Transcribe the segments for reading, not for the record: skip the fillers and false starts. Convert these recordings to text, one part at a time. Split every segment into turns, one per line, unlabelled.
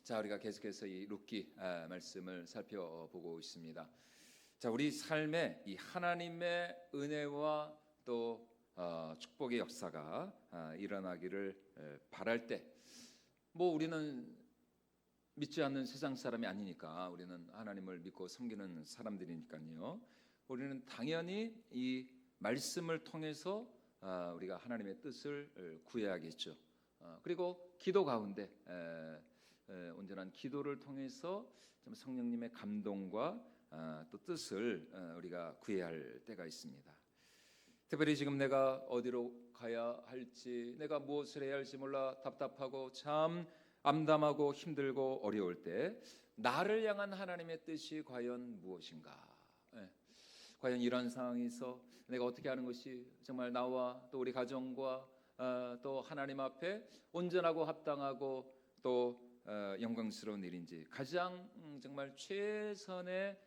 자, 우리가 계속해서 이 룻기 말씀을 살펴보고 있습니다. 자, 우리 삶에 이 하나님의 은혜와 또 축복의 역사가 일어나기를 바랄 때, 우리는 믿지 않는 세상 사람이 아니니까, 우리는 하나님을 믿고 섬기는 사람들이니까요. 우리는 당연히 이 말씀을 통해서 우리가 하나님의 뜻을 구해야겠죠. 그리고 기도 가운데 온전한 기도를 통해서 좀 성령님의 감동과 또 뜻을 우리가 구해야 할 때가 있습니다. 특별히 지금 내가 어디로 가야 할지, 내가 무엇을 해야 할지 몰라 답답하고 참 암담하고 힘들고 어려울 때 나를 향한 하나님의 뜻이 과연 무엇인가? 과연 이런 상황에서 내가 어떻게 하는 것이 정말 나와 또 우리 가정과 또 하나님 앞에 온전하고 합당하고 또 영광스러운 일인지, 가장 정말 최선의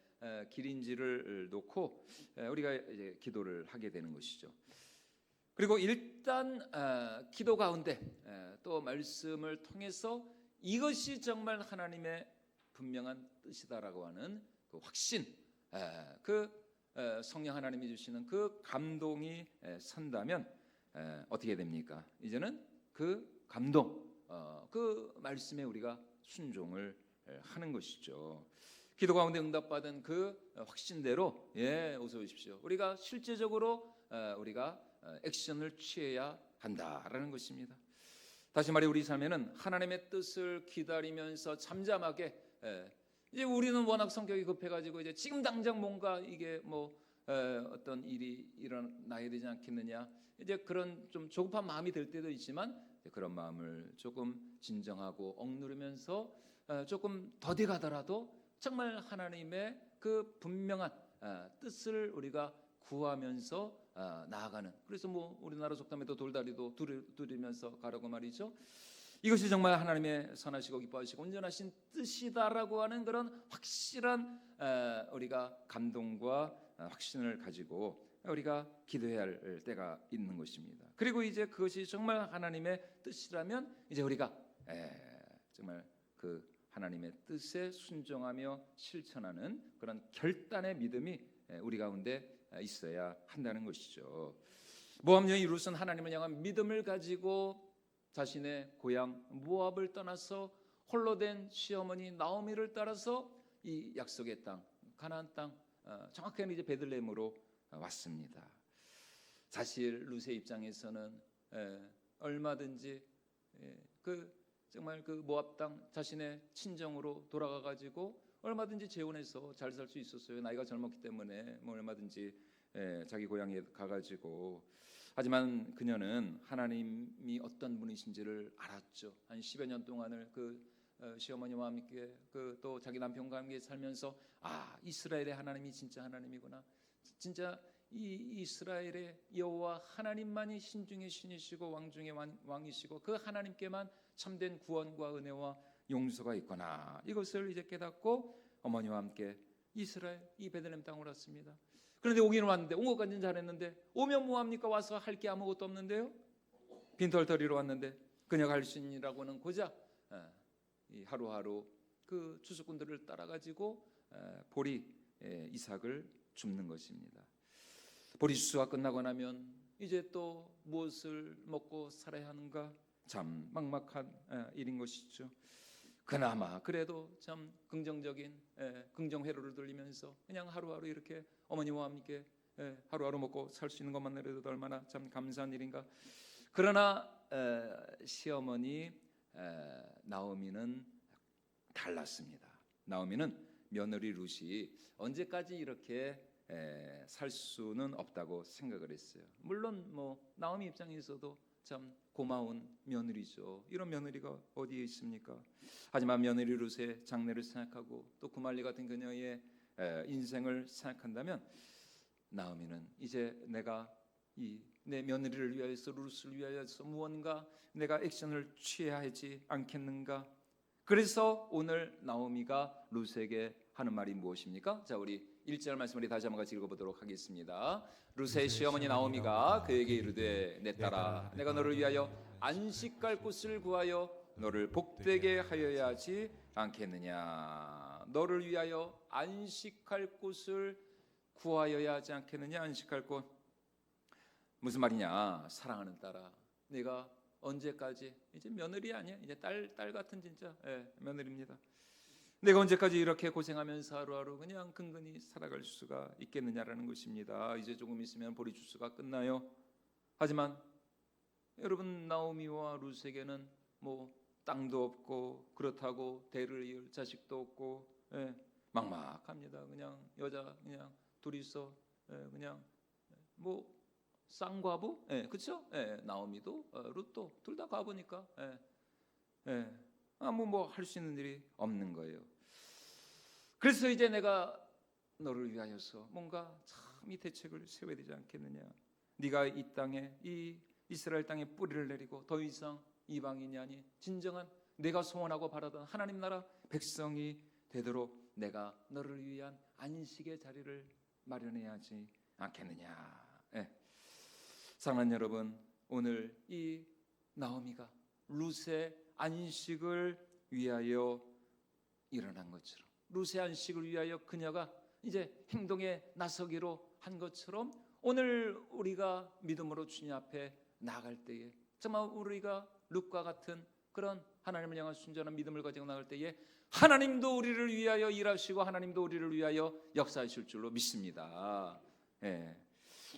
길인지를 놓고 우리가 이제 기도를 하게 되는 것이죠. 그리고 일단 기도 가운데 또 말씀을 통해서 이것이 정말 하나님의 분명한 뜻이다라고 하는 그 확신, 그 성령 하나님이 주시는 그 감동이 선다면 어떻게 됩니까? 이제는 그 감동, 그 말씀에 우리가 순종을 하는 것이죠. 기도 가운데 응답받은 그 확신대로 어서 오십시오. 우리가 실제적으로 우리가 액션을 취해야 한다라는 것입니다. 다시 말해 우리 삶에는 하나님의 뜻을 기다리면서 잠잠하게, 이제 우리는 워낙 성격이 급해가지고 이제 지금 당장 뭔가 이게 어떤 일이 일어나야 되지 않겠느냐, 이제 그런 좀 조급한 마음이 들 때도 있지만 그런 마음을 조금 진정하고 억누르면서 조금 더디 가더라도 정말 하나님의 그 분명한 뜻을 우리가 구하면서 나아가는, 그래서 우리나라 속담에도 돌다리도 두드리면서 가라고 말이죠. 이것이 정말 하나님의 선하시고 기뻐하시고 온전하신 뜻이다라고 하는 그런 확실한 우리가 감동과 확신을 가지고 우리가 기도해야 할 때가 있는 것입니다. 그리고 이제 그것이 정말 하나님의 뜻이라면 이제 우리가 정말 그 하나님의 뜻에 순종하며 실천하는 그런 결단의 믿음이 우리 가운데 있어야 한다는 것이죠. 모압 여인 룻은 하나님을 향한 믿음을 가지고 자신의 고향 모압을 떠나서 홀로 된 시어머니 나오미를 따라서 이 약속의 땅, 가나안 땅, 정확하게 이제 베들레헴으로 왔습니다. 사실 룻의 입장에서는 얼마든지 정말 그 모압 땅 자신의 친정으로 돌아가 가지고 얼마든지 재혼해서 잘 살 수 있었어요. 나이가 젊었기 때문에 얼마든지 자기 고향에 가가지고. 하지만 그녀는 하나님이 어떤 분이신지를 알았죠. 한 10여 년 동안을 그 시어머니와 함께 또 자기 남편과 함께 살면서 이스라엘의 하나님이 진짜 하나님이구나. 진짜 이 이스라엘의 여호와 하나님만이 신중의 신이시고 왕중의 왕이시고 그 하나님께만 참된 구원과 은혜와 용서가 있구나. 이것을 이제 깨닫고 어머니와 함께 이스라엘 이 베들레헴 땅으로 왔습니다. 그런데 오기는 왔는데 온 것까지는 잘했는데 오면 뭐합니까? 와서 할 게 아무것도 없는데요. 빈털터리로 왔는데 그녀가 할 수 있느라고는 고작 이 하루하루 그 추수꾼들을 따라가지고 보리 이삭을 줍는 것입니다. 보리 추수가 끝나고 나면 이제 또 무엇을 먹고 살아야 하는가, 참 막막한 일인 것이죠. 그나마 그래도 참 긍정적인 긍정회로를 돌리면서 그냥 하루하루 이렇게 어머니와 함께 하루하루 먹고 살 수 있는 것만으로도 얼마나 참 감사한 일인가. 그러나 시어머니 나오미는 달랐습니다. 나오미는 며느리 룻이 언제까지 이렇게 살 수는 없다고 생각을 했어요. 물론 나오미 입장에서도 참 고마운 며느리죠. 이런 며느리가 어디에 있습니까? 하지만 며느리 룻의 장래를 생각하고 또 구말리 같은 그녀의 인생을 생각한다면 나오미는 이제 내가 내 며느리를 위하여서 룻을 위하여서 무언가 내가 액션을 취해야 하지 않겠는가? 그래서 오늘 나오미가 룻에게 하는 말이 무엇입니까? 자, 우리 1절 말씀을 다시 한번 같이 읽어보도록 하겠습니다. 룻의 시어머니 나오미가 그에게 이르되 내 딸아, 내가 너를 위하여 안식 갈 곳을 구하여 너를 복되게 하여야 하지 않겠느냐. 너를 위하여 안식할 곳을 구하여야 하지 않겠느냐. 안식할 곳 무슨 말이냐. 사랑하는 딸아, 네가 언제까지, 이제 며느리 아니야, 이제 딸 같은 진짜 며느리입니다. 내가 언제까지 이렇게 고생하면서 하루하루 그냥 근근히 살아갈 수가 있겠느냐라는 것입니다. 이제 조금 있으면 보리 주스가 끝나요. 하지만 여러분, 나오미와 룻에게는 뭐 땅도 없고 그렇다고 대를 이을 자식도 없고 막막합니다. 그냥 여자 그냥 둘이서 그냥 뭐 쌍과부, 그렇죠? 나오미도 룻도 둘 다 가보니까 아무 뭐 할 수 있는 일이 없는 거예요. 그래서 이제 내가 너를 위하여서 뭔가 참 이 대책을 세워야 되지 않겠느냐. 네가 이 땅에, 이 이스라엘 땅에 뿌리를 내리고 더 이상 이방인이 아닌 진정한 내가 소원하고 바라던 하나님 나라 백성이 되도록 내가 너를 위한 안식의 자리를 마련해야 하지 않겠느냐. 사랑하는 여러분, 오늘 이 나오미가 룻의 안식을 위하여 일어난 것처럼, 룻의 안식을 위하여 그녀가 이제 행동에 나서기로 한 것처럼, 오늘 우리가 믿음으로 주님 앞에 나갈 때에 정말 우리가 룻과 같은 그런 하나님을 향한 순전한 믿음을 가지고 나갈 때에 하나님도 우리를 위하여 일하시고 하나님도 우리를 위하여 역사하실 줄로 믿습니다.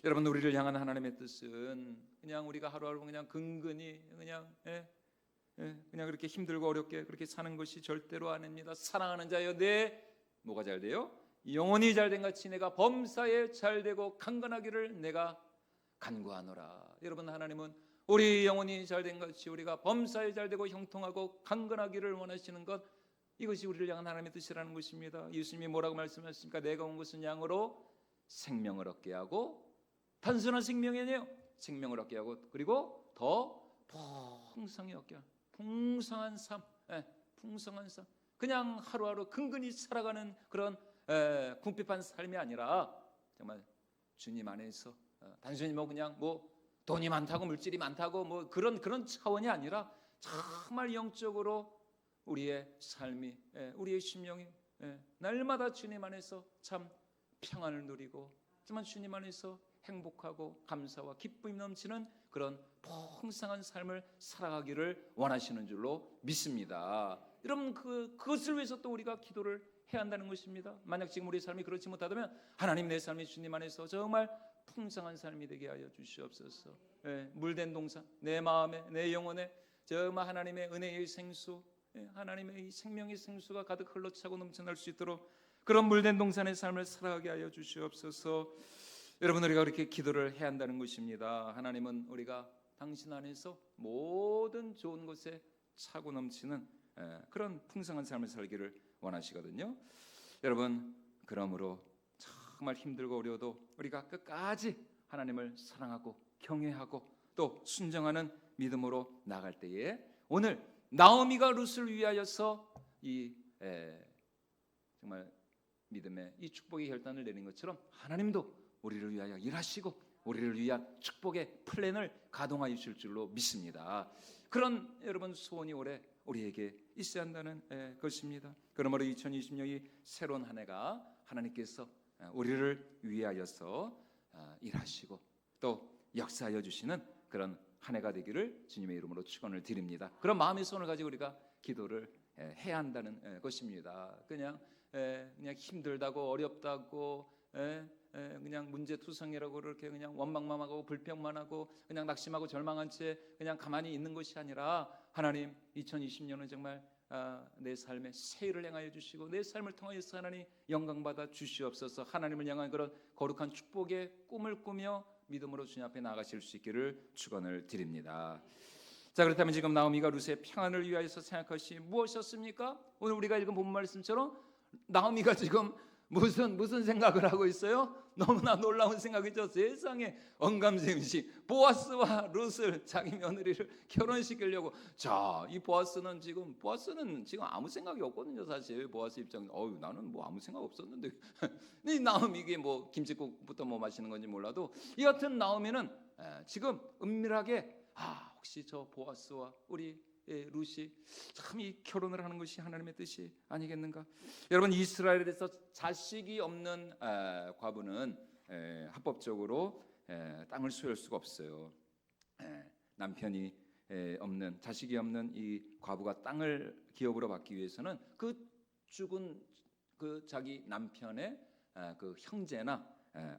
여러분, 우리를 향한 하나님의 뜻은 그냥 우리가 하루하루 그냥 근근히 그냥 그렇게 힘들고 어렵게 그렇게 사는 것이 절대로 아닙니다. 사랑하는 자여, 내 뭐가 잘 돼요? 영혼이 잘된 같이 내가 범사에 잘되고 강건하기를 내가 간구하노라. 여러분, 하나님은 우리 영혼이 잘된 같이 우리가 범사에 잘되고 형통하고 강건하기를 원하시는 것, 이것이 우리를 향한 하나님의 뜻이라는 것입니다. 예수님이 뭐라고 말씀하셨습니까? 내가 온 것은 양으로 생명을 얻게 하고, 단순한 생명이 아니에요. 생명을 얻게 하고, 그리고 더 풍성히 얻게 하고, 풍성한 삶, 풍성한 삶. 그냥 하루하루 근근히 살아가는 그런 궁핍한 삶이 아니라 정말 주님 안에서 단순히 뭐 그냥 뭐 돈이 많다고 물질이 많다고 뭐 그런 차원이 아니라 정말 영적으로 우리의 삶이, 우리의 심령이 날마다 주님 안에서 참 평안을 누리고 정말 주님 안에서 행복하고 감사와 기쁨이 넘치는 그런 풍성한 삶을 살아가기를 원하시는 줄로 믿습니다. 여러분, 그것을 위해서 또 우리가 기도를 해야 한다는 것입니다. 만약 지금 우리의 삶이 그렇지 못하다면 하나님, 내 삶이 주님 안에서 정말 풍성한 삶이 되게 하여 주시옵소서. 물된 동산, 내 마음에, 내 영혼에 정말 하나님의 은혜의 생수, 하나님의 이 생명의 생수가 가득 흘러차고 넘쳐날 수 있도록 그런 물된 동산의 삶을 살아가게 하여 주시옵소서. 여러분, 우리가 그렇게 기도를 해야 한다는 것입니다. 하나님은 우리가 당신 안에서 모든 좋은 것에 차고 넘치는 그런 풍성한 삶을 살기를 원하시거든요. 여러분, 그러므로 정말 힘들고 어려워도 우리가 끝까지 하나님을 사랑하고 경외하고 또 순종하는 믿음으로 나갈 때에 오늘 나오미가 룻을 위하여서 이 정말 믿음의 이 축복의 결단을 내린 것처럼 하나님도 우리를 위하여 일하시고 우리를 위한 축복의 플랜을 가동하여 주실 줄로 믿습니다. 그런 여러분 소원이 올해 우리에게 있어야 한다는 것입니다. 그러므로 2020년이 새로운 한 해가 하나님께서 우리를 위하여서 일하시고 또 역사하여 주시는 그런 한 해가 되기를 주님의 이름으로 축원을 드립니다. 그런 마음의 소원을 가지고 우리가 기도를 해야 한다는 것입니다. 그냥 힘들다고 어렵다고 그냥 문제투성이라고 그렇게 그냥 원망만 하고 불평만 하고 그냥 낙심하고 절망한 채 그냥 가만히 있는 것이 아니라 하나님, 2020년은 정말 내 삶에 새 일을 행하여 주시고 내 삶을 통하여서 하나님 영광받아 주시옵소서. 하나님을 향한 그런 거룩한 축복의 꿈을 꾸며 믿음으로 주님 앞에 나가실 수 있기를 축원을 드립니다. 자, 그렇다면 지금 나오미가 룻의 평안을 위하여서 생각할 것이 무엇이었습니까? 오늘 우리가 읽은 본문 말씀처럼 나오미가 지금 무슨 생각을 하고 있어요? 너무나 놀라운 생각이죠. 세상에 언감생식 보아스와 룻을, 자기 며느리를 결혼시키려고. 자, 이 보아스는 지금 아무 생각이 없거든요. 사실 보아스 입장에 나는 뭐 아무 생각 없었는데 이 나오미 이게 뭐 김치국부터 뭐 마시는 건지 몰라도 여하튼 나오미는 지금 은밀하게 혹시 저 보아스와 우리 룻이 참 이 결혼을 하는 것이 하나님의 뜻이 아니겠는가? 여러분, 이스라엘에서 자식이 없는 과부는 합법적으로 땅을 소유할 수가 없어요. 남편이 없는, 자식이 없는 이 과부가 땅을 기업으로 받기 위해서는 그 죽은 그 자기 남편의 그 형제나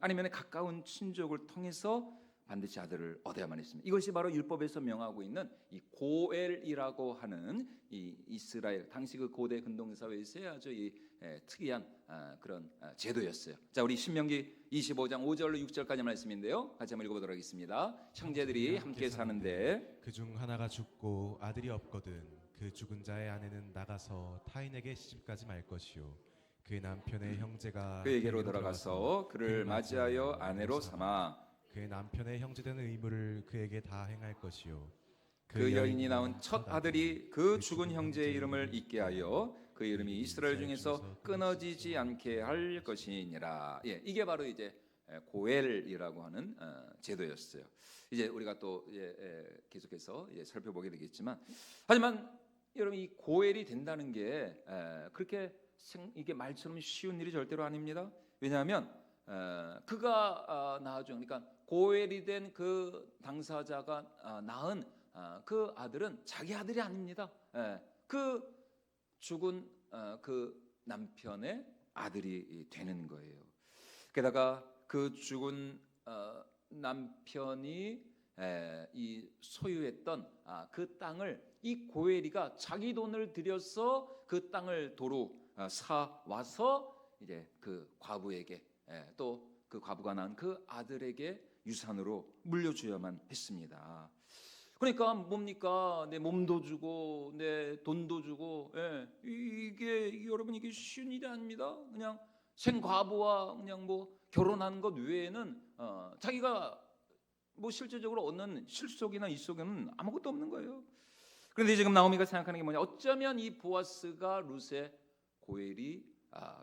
아니면 가까운 친족을 통해서 반드시 아들을 얻어야만 했습니다. 이것이 바로 율법에서 명하고 있는 이 고엘이라고 하는 이 이스라엘 당시 그 고대 근동 사회에서의 아주 이 특이한 그런 제도였어요. 자, 우리 신명기 25장 5절로 6절까지 말씀인데요. 같이 한번 읽어보도록 하겠습니다. 형제들이 함께 사는데
그중 하나가 죽고 아들이 없거든 그 죽은 자의 아내는 나가서 타인에게 시집가지 말 것이요 그 남편의 형제가
그에게로 들어가서 그를 맞이하여 아내로 삼아
그 남편의 형제되는 의무를 그에게 다 행할 것이요
그 여인이 낳은 첫 아들이 그 죽은 형제의 이름을 잊게 하여 그 이름이 이스라엘 중에서 끊어지지 않게 할 것이니라. 이게 바로 이제 고엘이라고 하는 제도였어요. 이제 우리가 또 계속해서 살펴보게 되겠지만, 하지만 여러분, 이 고엘이 된다는 게 그렇게 이게 말처럼 쉬운 일이 절대로 아닙니다. 왜냐하면 그가 낳아준, 그러니까 고엘이 된 그 당사자가 낳은 그 아들은 자기 아들이 아닙니다. 그 죽은 그 남편의 아들이 되는 거예요. 게다가 그 죽은 남편이 이 소유했던 그 땅을 이 고엘이가 자기 돈을 들여서 그 땅을 도로 사 와서 이제 그 과부에게 또 그 과부가 낳은 그 아들에게 유산으로 물려줘야만 했습니다. 그러니까 뭡니까? 내 몸도 주고 내 돈도 주고, 이게 여러분, 이게 쉬운 일이 아닙니다. 그냥 생과부와 그냥 뭐 결혼하는 것 외에는 자기가 뭐 실제적으로 얻는 실속이나 이속에는 아무것도 없는 거예요. 그런데 지금 나오미가 생각하는 게 뭐냐? 어쩌면 이 보아스가 룻의 고엘이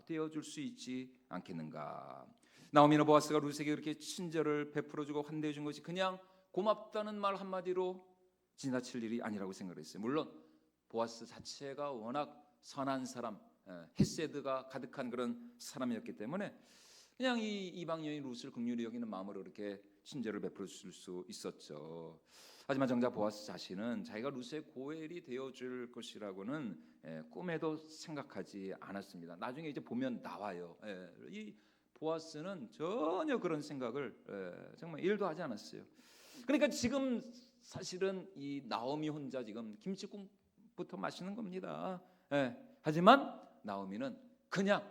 되어줄 수 있지 않겠는가? 나오미는 보아스가 룻에게 그렇게 친절을 베풀어주고 환대해준 것이 그냥 고맙다는 말 한마디로 지나칠 일이 아니라고 생각을 했어요. 물론 보아스 자체가 워낙 선한 사람, 헤세드가 가득한 그런 사람이었기 때문에 그냥 이 이방 여인 룻을 긍휼히 여기는 마음으로 이렇게 친절을 베풀어 줄 수 있었죠. 하지만 정작 보아스 자신은 자기가 룻의 고엘이 되어줄 것이라고는 꿈에도 생각하지 않았습니다. 나중에 이제 보면 나와요. 이 보아스는 전혀 그런 생각을 정말 1도 하지 않았어요. 그러니까 지금 사실은 이 나오미 혼자 지금 김치국부터 마시는 겁니다. 하지만 나오미는 그냥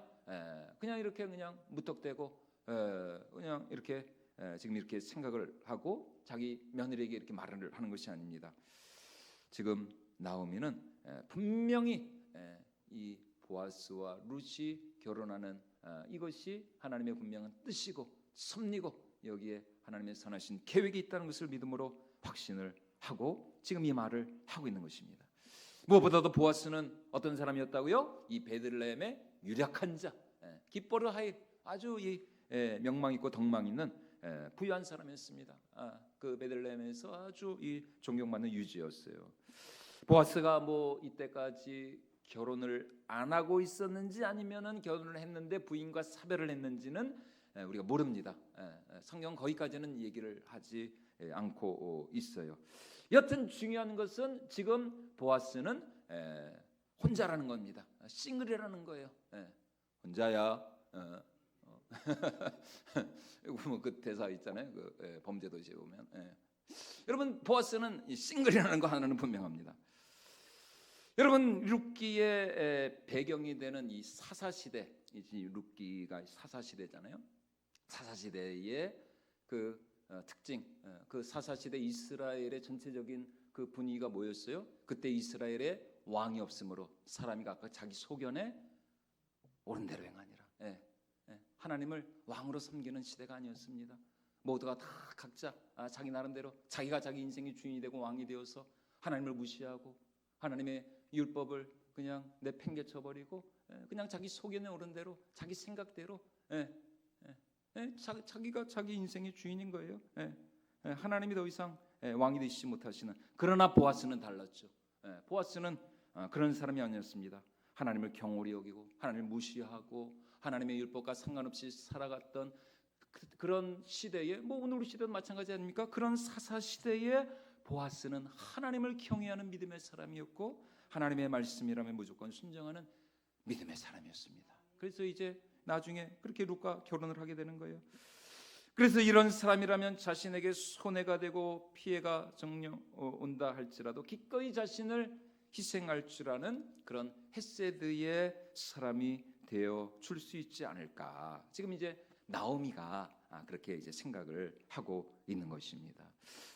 이렇게 그냥 무턱대고 그냥 이렇게 지금 이렇게 생각을 하고 자기 며느리에게 이렇게 말을 하는 것이 아닙니다. 지금 나오미는 분명히 이 보아스와 룻이 결혼하는 이것이 하나님의 분명한 뜻이고 섭리고 여기에 하나님의 선하신 계획이 있다는 것을 믿음으로 확신을 하고 지금 이 말을 하고 있는 것입니다. 무엇보다도 보아스는 어떤 사람이었다고요? 이 베들레헴의 유력한 자, 깃보르 하일, 아주 이 명망 있고 덕망 있는 부유한 사람이었습니다. 그 베들레헴에서 아주 이 존경받는 유지였어요. 보아스가 뭐 이때까지 결혼을 안 하고 있었는지 아니면은 결혼을 했는데 부인과 사별을 했는지는 우리가 모릅니다. 성경 거기까지는 얘기를 하지 않고 있어요. 여튼 중요한 것은 지금 보아스는 혼자라는 겁니다. 싱글이라는 거예요. 혼자야. 뭐 그 대사 있잖아요. 그 범죄도시에 보면. 여러분, 보아스는 싱글이라는 거 하나는 분명합니다. 여러분, 룻기의 배경이 되는 이 사사시대, 룻기가 사사시대잖아요. 사사시대의 그 특징, 그 사사시대 이스라엘의 전체적인 그 분위기가 뭐였어요? 그때 이스라엘에 왕이 없으므로 사람이 각각 자기 소견에 옳은 대로 행하니라. 하나님을 왕으로 섬기는 시대가 아니었습니다. 모두가 다 각자 자기 나름대로 자기가 자기 인생의 주인이 되고 왕이 되어서 하나님을 무시하고 하나님의 율법을 그냥 내팽개쳐 버리고 그냥 자기 소견에 오른 대로 자기 생각대로 자기가 자기 인생의 주인인 거예요. 하나님이 더 이상 왕이 되시지 못하시는. 그러나 보아스는 달랐죠. 보아스는 그런 사람이 아니었습니다. 하나님을 경홀히 여기고 하나님을 무시하고 하나님의 율법과 상관없이 살아갔던 그런 시대에, 뭐 오늘 우리 시대도 마찬가지 아닙니까? 그런 사사 시대에 보아스는 하나님을 경외하는 믿음의 사람이었고 하나님의 말씀이라면 무조건 순종하는 믿음의 사람이었습니다. 그래서 이제 나중에 그렇게 룻과 결혼을 하게 되는 거예요. 그래서 이런 사람이라면 자신에게 손해가 되고 피해가 정녕 온다 할지라도 기꺼이 자신을 희생할 줄 아는 그런 헤세드의 사람이 되어 줄 수 있지 않을까. 지금 이제 나오미가 그렇게 이제 생각을 하고 있는 것입니다.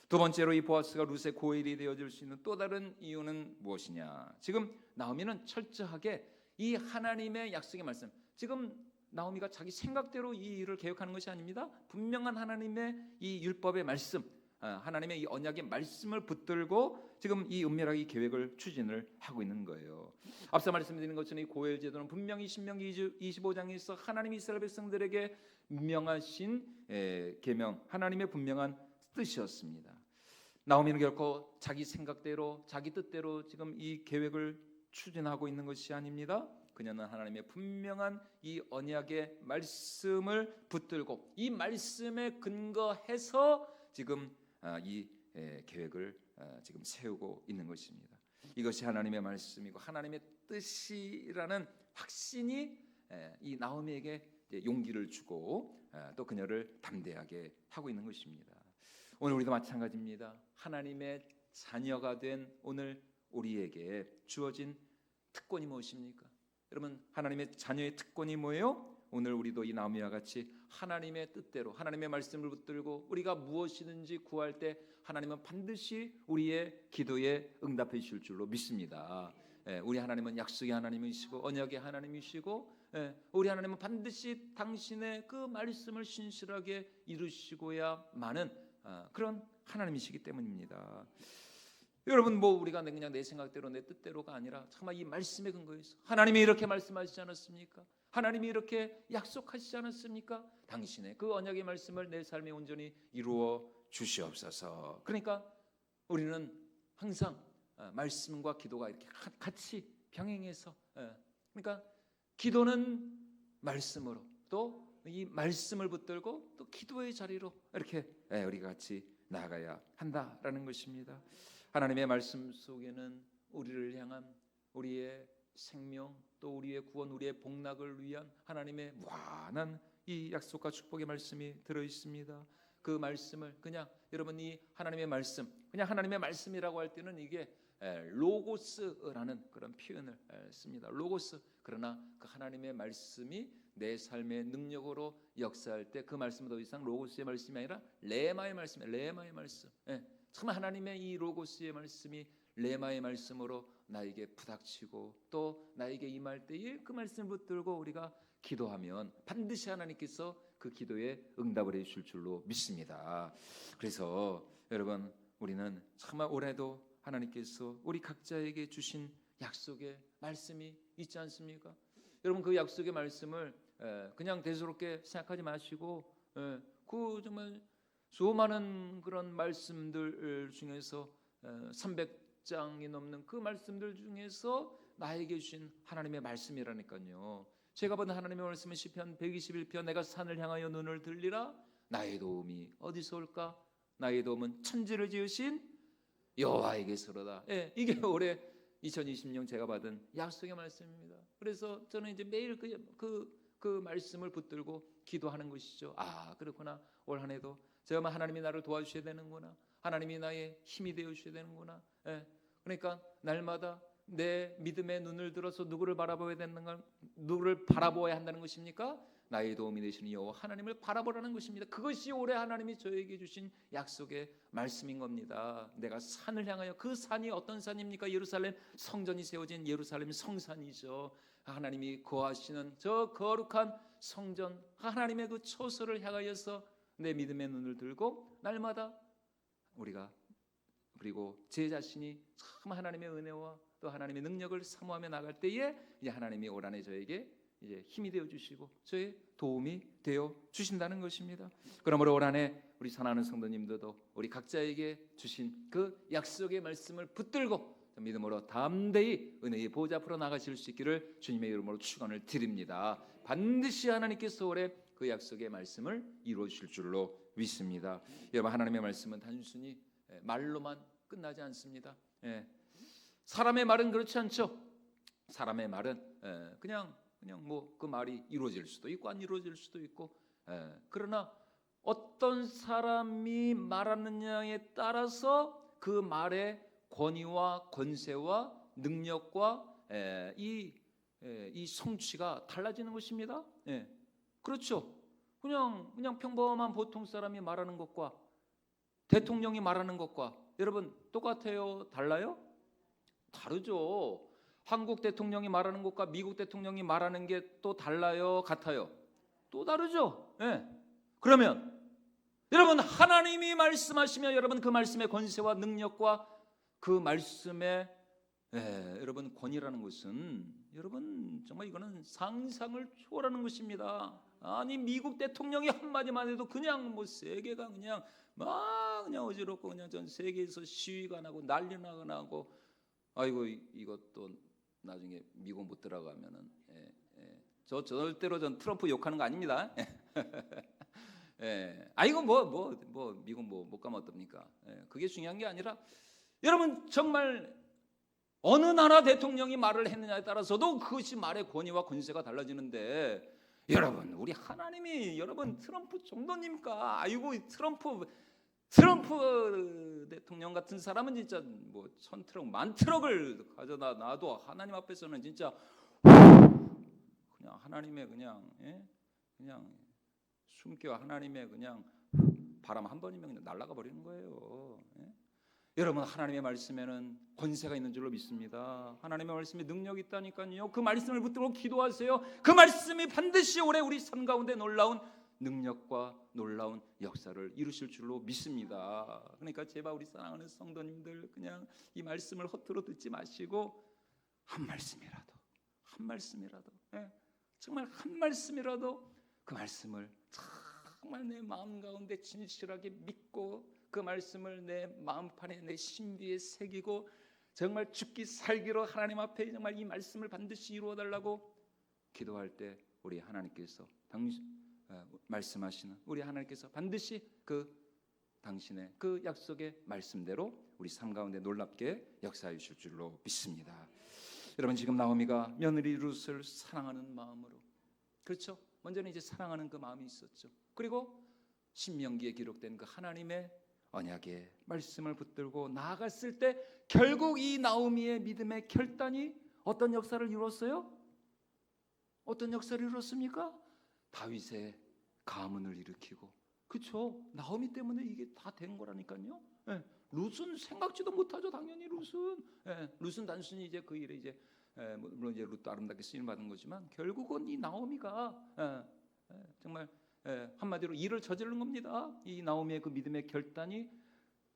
두 번째로 이 보아스가 룻의 고엘이 되어줄 수 있는 또 다른 이유는 무엇이냐? 지금 나오미는 철저하게 이 하나님의 약속의 말씀, 지금 나오미가 자기 생각대로 이 일을 계획하는 것이 아닙니다. 분명한 하나님의 이 율법의 말씀, 하나님의 이 언약의 말씀을 붙들고 지금 이 은밀하게 계획을 추진을 하고 있는 거예요. 앞서 말씀드린 것처럼 이 고엘 제도는 분명히 신명기 25장에서 하나님이 이스라엘 백성들에게 명하신 계명, 하나님의 분명한 뜻이었습니다. 나오미는 결코 자기 생각대로 자기 뜻대로 지금 이 계획을 추진하고 있는 것이 아닙니다. 그녀는 하나님의 분명한 이 언약의 말씀을 붙들고 이 말씀에 근거해서 지금 이 계획을 지금 세우고 있는 것입니다. 이것이 하나님의 말씀이고 하나님의 뜻이라는 확신이 이 나오미에게 용기를 주고 또 그녀를 담대하게 하고 있는 것입니다. 오늘 우리도 마찬가지입니다. 하나님의 자녀가 된 오늘 우리에게 주어진 특권이 무엇입니까? 여러분, 하나님의 자녀의 특권이 뭐예요? 오늘 우리도 이 나오미와 같이 하나님의 뜻대로 하나님의 말씀을 붙들고 우리가 무엇이든지 구할 때 하나님은 반드시 우리의 기도에 응답해 주실 줄로 믿습니다. 우리 하나님은 약속의 하나님이시고 언약의 하나님이시고 우리 하나님은 반드시 당신의 그 말씀을 신실하게 이루시고야만은 그런 하나님이시기 때문입니다. 여러분, 뭐 우리가 그냥 내 생각대로 내 뜻대로가 아니라 정말 이 말씀에 근거해서 하나님이 이렇게 말씀하시지 않았습니까? 하나님이 이렇게 약속하시지 않았습니까? 당신의 그 언약의 말씀을 내 삶에 온전히 이루어 주시옵소서. 그러니까 우리는 항상 말씀과 기도가 이렇게 같이 병행해서, 그러니까 기도는 말씀으로 또 이 말씀을 붙들고 또 기도의 자리로 이렇게 우리가 같이 나아가야 한다라는 것입니다. 하나님의 말씀 속에는 우리를 향한 우리의 생명 또 우리의 구원, 우리의 복락을 위한 하나님의 무한한 이 약속과 축복의 말씀이 들어 있습니다. 그 말씀을 그냥 여러분 이 하나님의 말씀, 그냥 하나님의 말씀이라고 할 때는 이게 로고스라는 그런 표현을 씁니다. 로고스. 그러나 그 하나님의 말씀이 내 삶의 능력으로 역사할 때 그 말씀은 더 이상 로고스의 말씀이 아니라 레마의 말씀이에요. 레마의 말씀. 정말 하나님의 이 로고스의 말씀이 레마의 말씀으로 나에게 부닥치고 또 나에게 임할 때에 그 말씀을 붙들고 우리가 기도하면 반드시 하나님께서 그 기도에 응답을 해주실 줄로 믿습니다. 그래서 여러분, 우리는 정말 올해도 하나님께서 우리 각자에게 주신 약속의 말씀이 있지 않습니까? 여러분, 그 약속의 말씀을 그냥 대수롭게 생각하지 마시고 그 정말 수많은 그런 말씀들 중에서 300장이 넘는 그 말씀들 중에서 나에게 주신 하나님의 말씀이라니까요. 제가 본 하나님의 말씀은 시편 121편 내가 산을 향하여 눈을 들리라 나의 도움이 어디서 올까? 나의 도움은 천지를 지으신 여호와에게서로다. 이게 올해 2020년 제가 받은 약속의 말씀입니다. 그래서 저는 이제 매일 그 말씀을 붙들고 기도하는 것이죠. 그렇구나. 올 한 해도 제가 하나님이 나를 도와주셔야 되는구나. 하나님이 나의 힘이 되어 주셔야 되는구나. 그러니까 날마다 내 믿음의 눈을 들어서 누구를 바라봐야 되는가? 누구를 바라보아야 한다는 것입니까? 나의 도움이 되시는 여호와 하나님을 바라보라는 것입니다. 그것이 올해 하나님이 저에게 주신 약속의 말씀인 겁니다. 내가 산을 향하여, 그 산이 어떤 산입니까? 예루살렘 성전이 세워진 예루살렘 성산이죠. 하나님이 거하시는 저 거룩한 성전, 하나님의 그 처소를 향하여서 내 믿음의 눈을 들고 날마다 우리가 그리고 제 자신이 참 하나님의 은혜와 또 하나님의 능력을 사모하며 나갈 때에 이제 하나님이 올 한해 저에게 이제 힘이 되어 주시고 저의 도움이 되어 주신다는 것입니다. 그러므로 올 한해 우리 사랑하는 성도님들도 우리 각자에게 주신 그 약속의 말씀을 붙들고 믿음으로 담대히 은혜의 보좌 앞으로 나가실 수 있기를 주님의 이름으로 축원을 드립니다. 반드시 하나님께서 올해 그 약속의 말씀을 이루어 주실 줄로 믿습니다. 여러분, 하나님의 말씀은 단순히 말로만 끝나지 않습니다. 사람의 말은 그렇지 않죠. 사람의 말은 그냥 뭐 그 말이 이루어질 수도 있고 안 이루어질 수도 있고, 그러나 어떤 사람이 말하느냐에 따라서 그 말의 권위와 권세와 능력과 이 성취가 달라지는 것입니다. 그렇죠. 그냥 평범한 보통 사람이 말하는 것과 대통령이 말하는 것과 여러분 똑같아요? 달라요? 다르죠. 한국 대통령이 말하는 것과 미국 대통령이 말하는 게 또 달라요? 같아요? 또 다르죠. 그러면 여러분, 하나님이 말씀하시면 여러분 그 말씀의 권세와 능력과 그 말씀의 여러분 권위라는 것은 여러분 정말 이거는 상상을 초월하는 것입니다. 아니, 미국 대통령이 한마디만 해도 그냥 뭐 세계가 그냥 막 그냥 어지럽고 그냥 전 세계에서 시위가 나고 난리 나고, 아이고 이것도 나중에 미국 못 들어가면은 저 절대로 전 트럼프 욕하는 거 아닙니다. 이거 뭐 미국 뭐 못 가면 어떻습니까? 그게 중요한 게 아니라 여러분 정말 어느 나라 대통령이 말을 했느냐에 따라서도 그것이 말의 권위와 권세가 달라지는데, 여러분 우리 하나님이 여러분 트럼프 정도입니까? 아이고 트럼프 대통령 같은 사람은 진짜 뭐 1000트럭 만트럭을 가져다 놔도 하나님 앞에서는 진짜 그냥 하나님의 그냥 숨겨 하나님의 그냥 바람 한 번이면 그냥 날아가 버리는 거예요. 여러분, 하나님의 말씀에는 권세가 있는 줄로 믿습니다. 하나님의 말씀에 능력이 있다니까요. 그 말씀을 붙들고 기도하세요. 그 말씀이 반드시 올해 우리 삶 가운데 놀라운 능력과 놀라운 역사를 이루실 줄로 믿습니다. 그러니까 제발 우리 사랑하는 성도님들 그냥 이 말씀을 허투루 듣지 마시고 한 말씀이라도 정말 한 말씀이라도 그 말씀을 정말 내 마음 가운데 진실하게 믿고 그 말씀을 내 마음판에 내 신비에 새기고 정말 죽기 살기로 하나님 앞에 정말 이 말씀을 반드시 이루어 달라고 기도할 때 우리 하나님께서 말씀하시는 우리 하나님께서 반드시 그 당신의 그 약속의 말씀대로 우리 삶 가운데 놀랍게 역사해 주실 줄로 믿습니다. 여러분, 지금 나오미가 며느리 룻을 사랑하는 마음으로, 그렇죠? 먼저는 이제 사랑하는 그 마음이 있었죠. 그리고 신명기에 기록된 그 하나님의 언약의 말씀을 붙들고 나아갔을 때 결국 이 나오미의 믿음의 결단이 어떤 역사를 이뤘어요? 어떤 역사를 이뤘습니까? 다윗의 가문을 일으키고, 그렇죠? 나오미 때문에 이게 다 된 거라니까요. 룻은 생각지도 못하죠. 당연히 룻은 단순히 이제 그 일에 이제 물론 이제 룻도 아름답게 쓰임 받은 거지만 결국은 이 나오미가 정말 한마디로 일을 저지른 겁니다. 이 나오미의 그 믿음의 결단이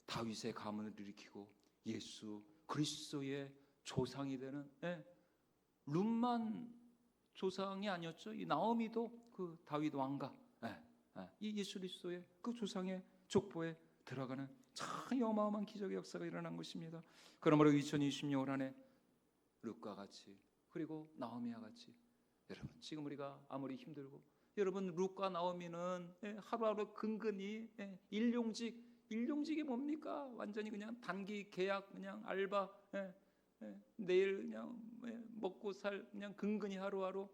다윗의 가문을 일으키고 예수 그리스도의 조상이 되는, 룻만 조상이 아니었죠. 이 나오미도 그 다윗 왕가, 이 예수 그리스도의 그 조상의 족보에 들어가는 참 어마어마한 기적의 역사가 일어난 것입니다. 그러므로 2026년 한 해 룻과 같이 그리고 나오미와 같이 여러분, 지금 우리가 아무리 힘들고 여러분 룻과 나오미는 하루하루 근근히 일용직이 뭡니까? 완전히 그냥 단기 계약, 그냥 알바, 내일 그냥 먹고 살 그냥 근근히 하루하루,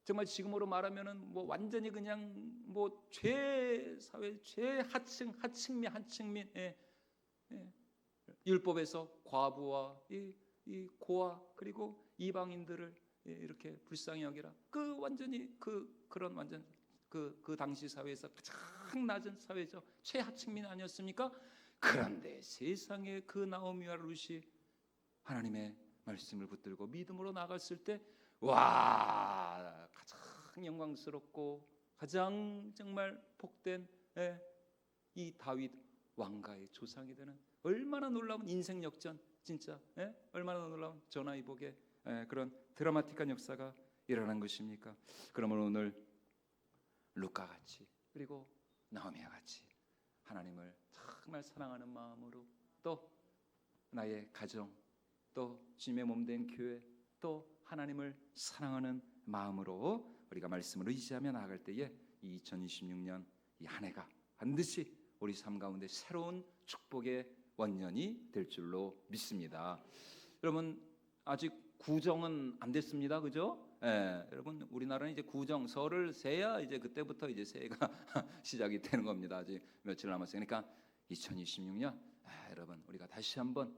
정말 지금으로 말하면은 뭐 완전히 그냥 뭐 최사회 최하층민 율법에서 과부와 이 고아 그리고 이방인들을 이렇게 불쌍히 여기라. 그 완전히 그런 완전 그 당시 사회에서 가장 낮은 사회죠. 최하층민 아니었습니까? 그런데 세상에 그 나오미와 룻이 하나님의 말씀을 붙들고 믿음으로 나갔을 때, 와, 가장 영광스럽고 가장 정말 복된 이 다윗 왕가의 조상이 되는 얼마나 놀라운 인생 역전, 진짜 얼마나 놀라운 전화위복의 그런 드라마틱한 역사가 일어난 것입니까? 그러면 오늘 룻과 같이 그리고 나오미와 같이 하나님을 정말 사랑하는 마음으로 또 나의 가정, 또 주님의 몸된 교회, 또 하나님을 사랑하는 마음으로 우리가 말씀을 의지하며 나아갈 때에 이 2026년 이 한 해가 반드시 우리 삶 가운데 새로운 축복의 원년이 될 줄로 믿습니다. 여러분 아직 구정은 안 됐습니다, 그죠? 예, 여러분 우리나라는 이제 구정 설을 세야 이제 그때부터 이제 새해가 시작이 되는 겁니다. 아직 며칠 남았어요. 그러니까 2026년 여러분 우리가 다시 한번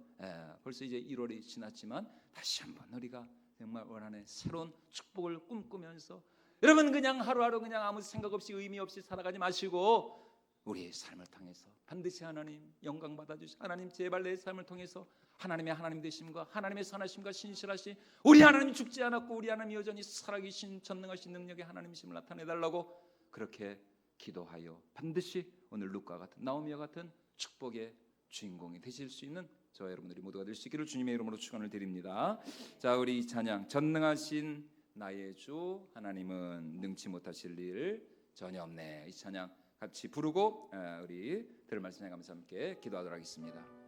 벌써 이제 1월이 지났지만 다시 한번 우리가 정말 올 한 해 새로운 축복을 꿈꾸면서 여러분 그냥 하루하루 그냥 아무 생각 없이 의미 없이 살아가지 마시고 우리의 삶을 통해서 반드시 하나님 영광 받아주시 하나님 제발 내 삶을 통해서 하나님의 하나님 되심과 하나님의 선하심과 신실하심 우리 하나님 죽지 않았고 우리 하나님 여전히 살아계신 전능하신 능력의 하나님이심을 나타내달라고 그렇게 기도하여 반드시 오늘 룻과 같은 나오미와 같은 축복의 주인공이 되실 수 있는 저와 여러분들이 모두가 될 수 있기를 주님의 이름으로 축원을 드립니다. 자 우리 찬양 전능하신 나의 주 하나님은 능치 못하실 일 전혀 없네 이 찬양 같이 부르고 우리 들을 말씀 감사 함께 기도하도록 하겠습니다.